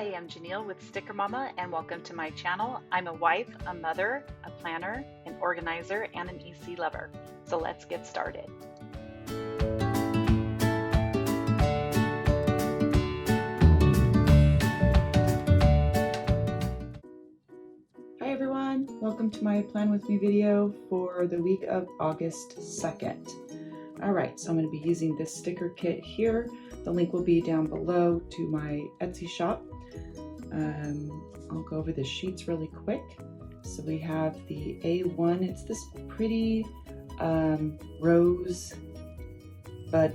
Hi, I'm Jenille with Sticker Mama, and welcome to my channel. I'm a wife, a mother, a planner, an organizer, and an EC lover. So let's get started. Hi everyone, welcome to my Plan With Me video for the week of August 2nd. Alright, so I'm going to be using this sticker kit here. The link will be down below to my Etsy shop. I'll go over the sheets really quick. So we have the A1, it's this pretty rose bud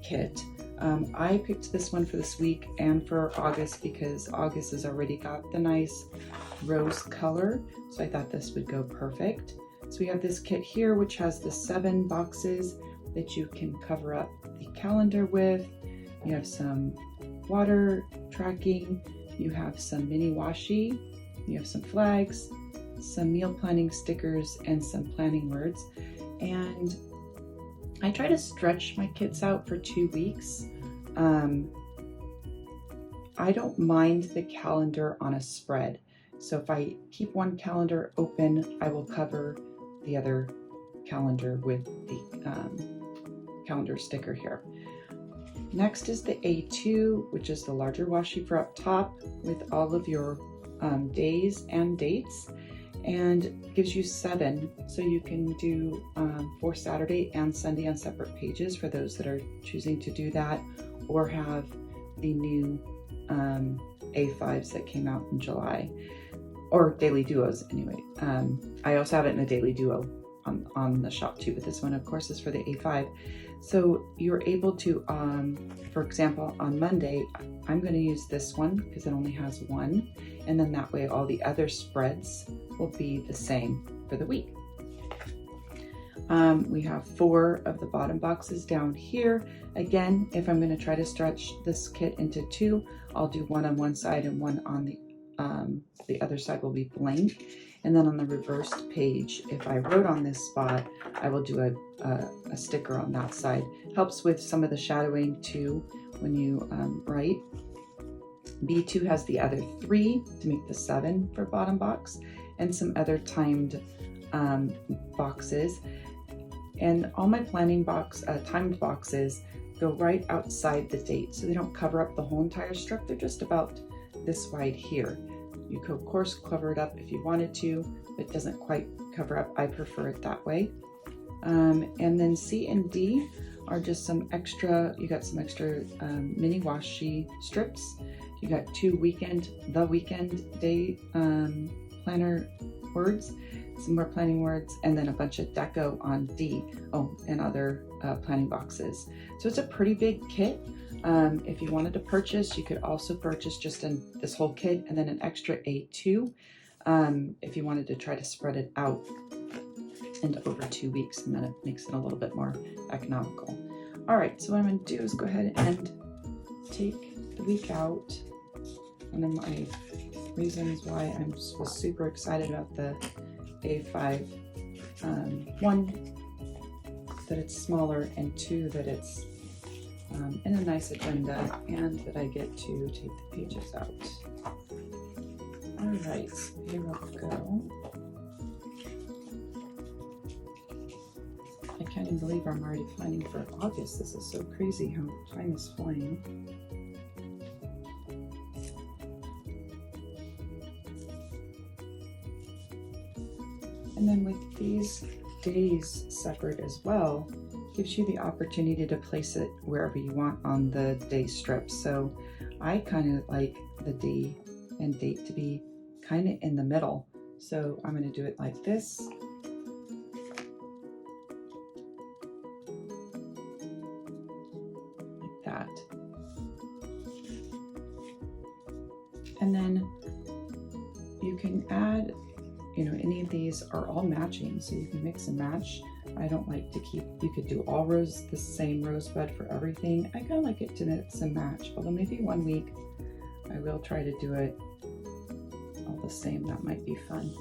kit. I picked this one for this week and for August because August has already got the nice rose color, so I thought this would go perfect. So we have this kit here which has the 7 boxes that you can cover up the calendar with. You have some water tracking, you have some mini washi, you have some flags, some meal planning stickers, and some planning words. And I try to stretch my kits out for 2 weeks. I don't mind the calendar on a spread. So if I keep one calendar open, I will cover the other calendar with the calendar sticker here. Next is the A2, which is the larger washi for up top with all of your days and dates, and gives you 7, so you can do for Saturday and Sunday on separate pages for those that are choosing to do that, or have the new A5s that came out in July, or daily duos anyway. I also have it in a daily duo on the shop too, but this one of course is for the A5. So you're able to, for example, on Monday, I'm going to use this one because it only has 1, and then that way all the other spreads will be the same for the week. We have 4 of the bottom boxes down here. Again, if I'm going to try to stretch this kit into 2, I'll do 1 on one side and 1 on the other side will be blank. And then on the reversed page, if I wrote on this spot, I will do a sticker on that side. Helps with some of the shadowing too when you write. B2 has the other 3 to make the 7 for bottom box, and some other timed boxes. And all my planning box timed boxes go right outside the date, so they don't cover up the whole entire strip. They're just about this wide here. You could of course cover it up if you wanted to, but it doesn't quite cover up. I prefer it that way. And then C and D are just some extra, you got some extra mini washi strips. You got 2 weekend day planner words, some more planning words, and then a bunch of deco on D. Oh, and other planning boxes. So it's a pretty big kit. If you wanted to purchase, you could also purchase just in this whole kit and then an extra A2 if you wanted to try to spread it out into over 2 weeks, and then it makes it a little bit more economical. All right, so what I'm going to do is go ahead and take the week out, and then my reasons why I was super excited about the A5. 1, that it's smaller, and 2, that it's in a nice agenda, and that I get to take the pages out. All right, so here we'll go. I can't even believe I'm already planning for August. This is so crazy how time is flying. And then with these days separate as well, gives you the opportunity to place it wherever you want on the day strip. So I kind of like the day and date to be kind of in the middle. So I'm going to do it like this. Like that. And then you can add, any of these are all matching, so you can mix and match. I don't like to keep, you could do all rose, the same rosebud for everything. I kind of like it to mix and match, although maybe one week I will try to do it all the same. That might be fun.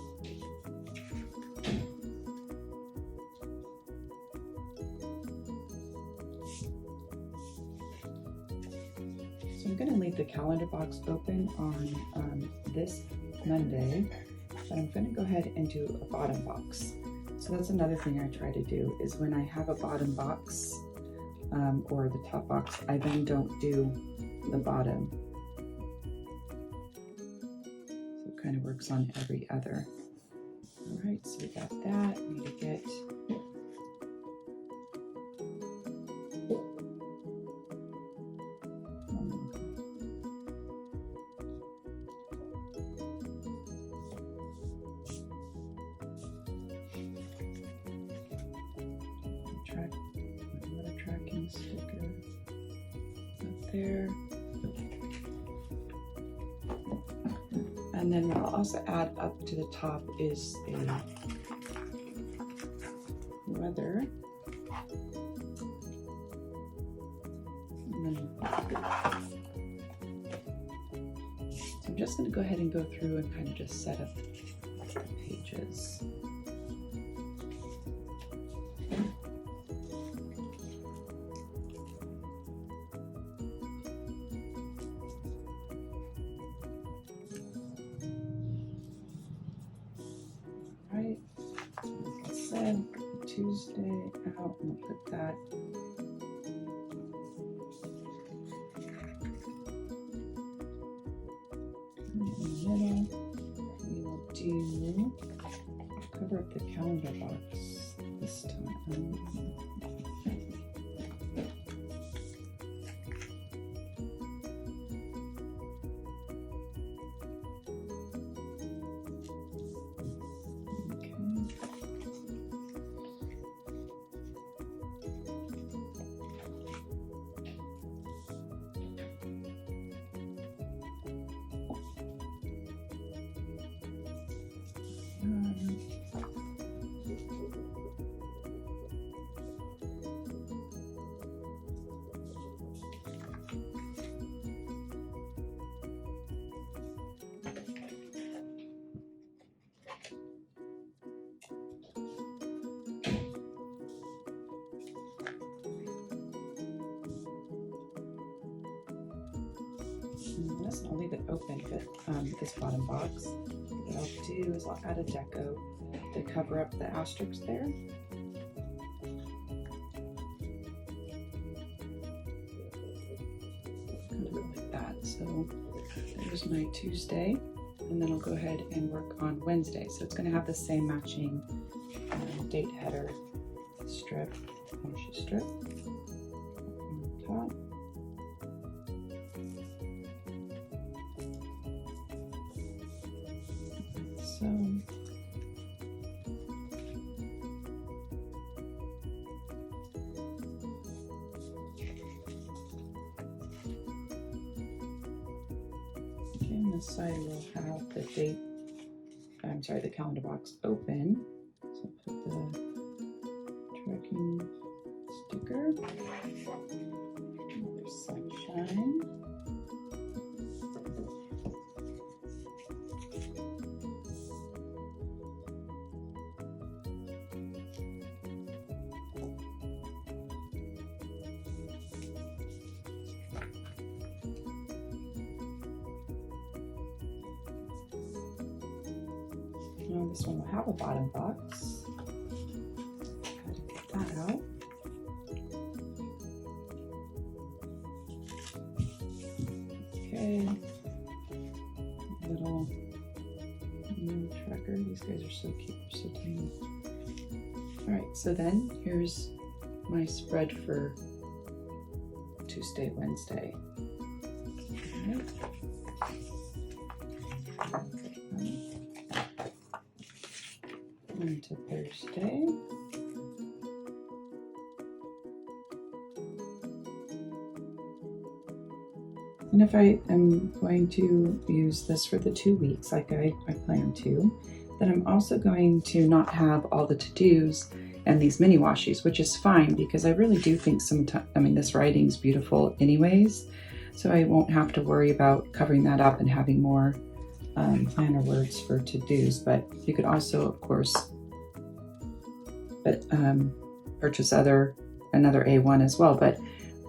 So I'm going to to leave the calendar box open on this Monday, but I'm going to go ahead and do a bottom box. So that's another thing I try to do, is when I have a bottom box or the top box, I then don't do the bottom. So it kind of works on every other. All right, so we got that. We need to get another tracking sticker up there. And then what I'll also add up to the top is a weather. And then, so I'm just going to go ahead and go through and kind of just set up the pages. Right, like I said, Tuesday out, and we'll put that in the middle. We will do cover up the calendar box this time. I'll leave it open, but this bottom box, what I'll do is I'll add a deco to cover up the asterisks there. Kind of like that. So there's my Tuesday, and then I'll go ahead and work on Wednesday. So it's going to have the same matching date header strip, washi strip on top. So okay, this side will have the date, the calendar box open. So put the tracking sticker, another sunshine. Now this one will have a bottom box. Gotta get that out. Okay. Little tracker. These guys are so cute. They're so tiny. Alright, so then here's my spread for Tuesday, Wednesday. All right. Into Thursday. And if I am going to use this for the 2 weeks, like I plan to, then I'm also going to not have all the to-dos and these mini washies, which is fine because I really do think this writing's beautiful anyways, so I won't have to worry about covering that up and having more planner words for to-dos. But you could also, of course, purchase another A1 as well. But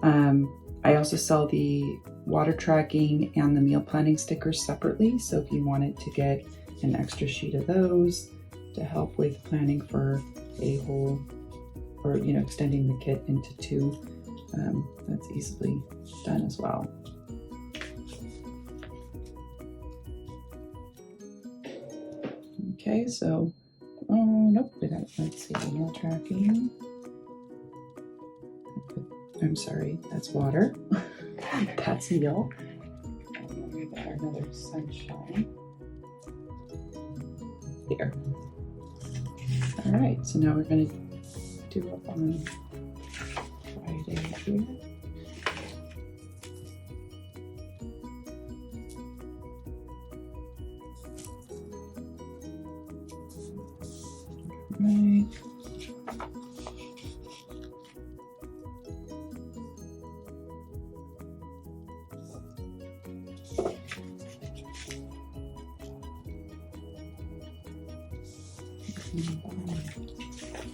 I also sell the water tracking and the meal planning stickers separately. So if you wanted to get an extra sheet of those to help with planning for a whole, or extending the kit into 2, that's easily done as well. Okay, so nope, let's see, meal tracking. I'm sorry, that's water. That's meal. We got another sunshine here. All right, so now we're going to do up on Friday here. Right.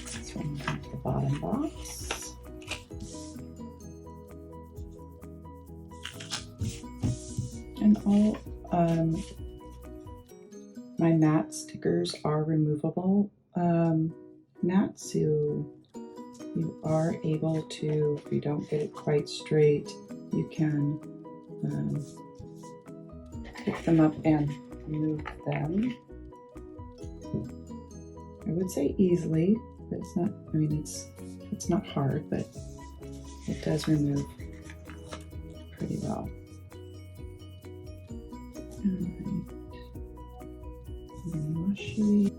This one, the bottom box. And all my mat stickers are removable mats, so you are able to, if you don't get it quite straight, you can pick them up and remove them. I would say easily, but it's not, I mean, it's not hard, but it does remove pretty well. Alright. Washi.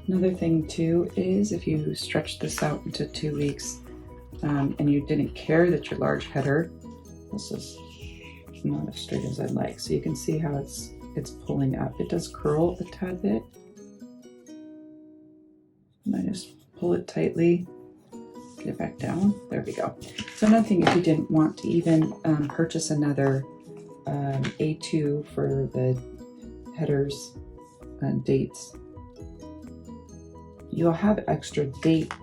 Another thing too is if you stretch this out into 2 weeks and you didn't care that your large header, this is not as straight as I'd like. So you can see how it's pulling up. It does curl a tad bit. And I just pull it tightly, get it back down. There we go. So another thing, if you didn't want to even purchase another A2 for the headers and dates, you'll have extra dates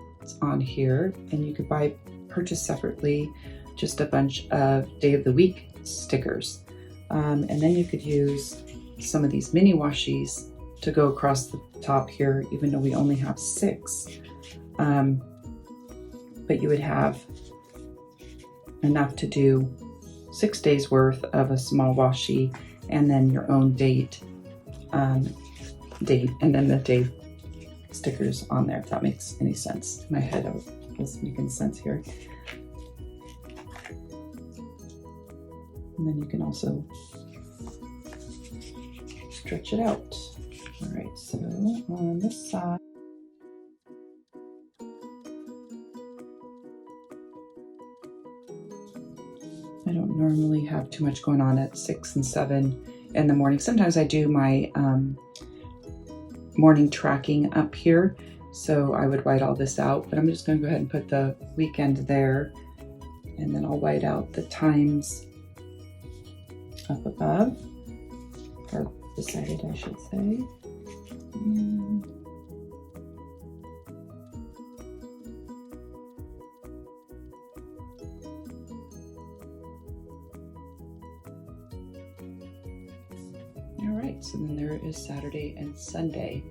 on here, and you could purchase separately just a bunch of day of the week stickers. And then you could use some of these mini washies to go across the top here, even though we only have 6. But you would have enough to do 6 days worth of a small washi, and then your own date, and then the day stickers on there, if that makes any sense. In my head, I was making sense here. And then you can also stretch it out. All right, so on this side, I don't normally have too much going on at 6 and 7 in the morning. Sometimes I do my morning tracking up here, so I would white all this out, but I'm just going to go ahead and put the weekend there, and then I'll white out the times up above, or beside it, I should say. And all right, so then there is Saturday and Sunday.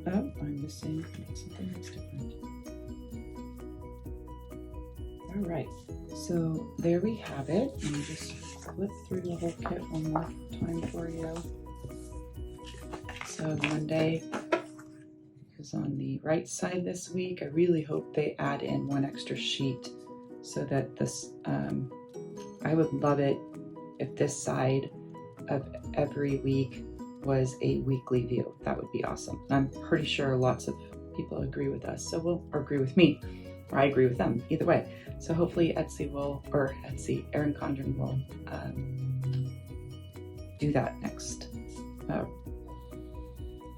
Oh, I'm missing something that's different. All right, so there we have it. Let me just flip through the whole kit one more time for you. So Monday is on the right side this week. I really hope they add in 1 extra sheet so that this, I would love it if this side of every week was a weekly view. That would be awesome. I'm pretty sure lots of people agree with us, so or agree with me, or I agree with them, either way. So hopefully Erin Condren will do that next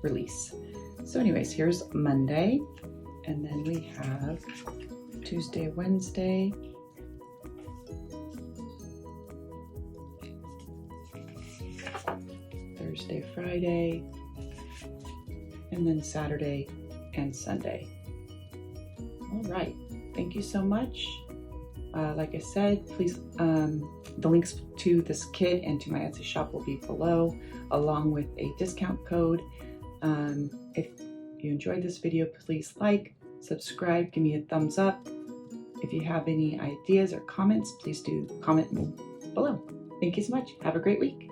release. So anyways, here's Monday, and then we have Tuesday, Wednesday, Thursday, Friday, and then Saturday and Sunday. All right, thank you so much. Like I said, please, the links to this kit and to my Etsy shop will be below, along with a discount code. If you enjoyed this video, please like, subscribe, give me a thumbs up. If you have any ideas or comments, please do comment below. Thank you so much. Have a great week.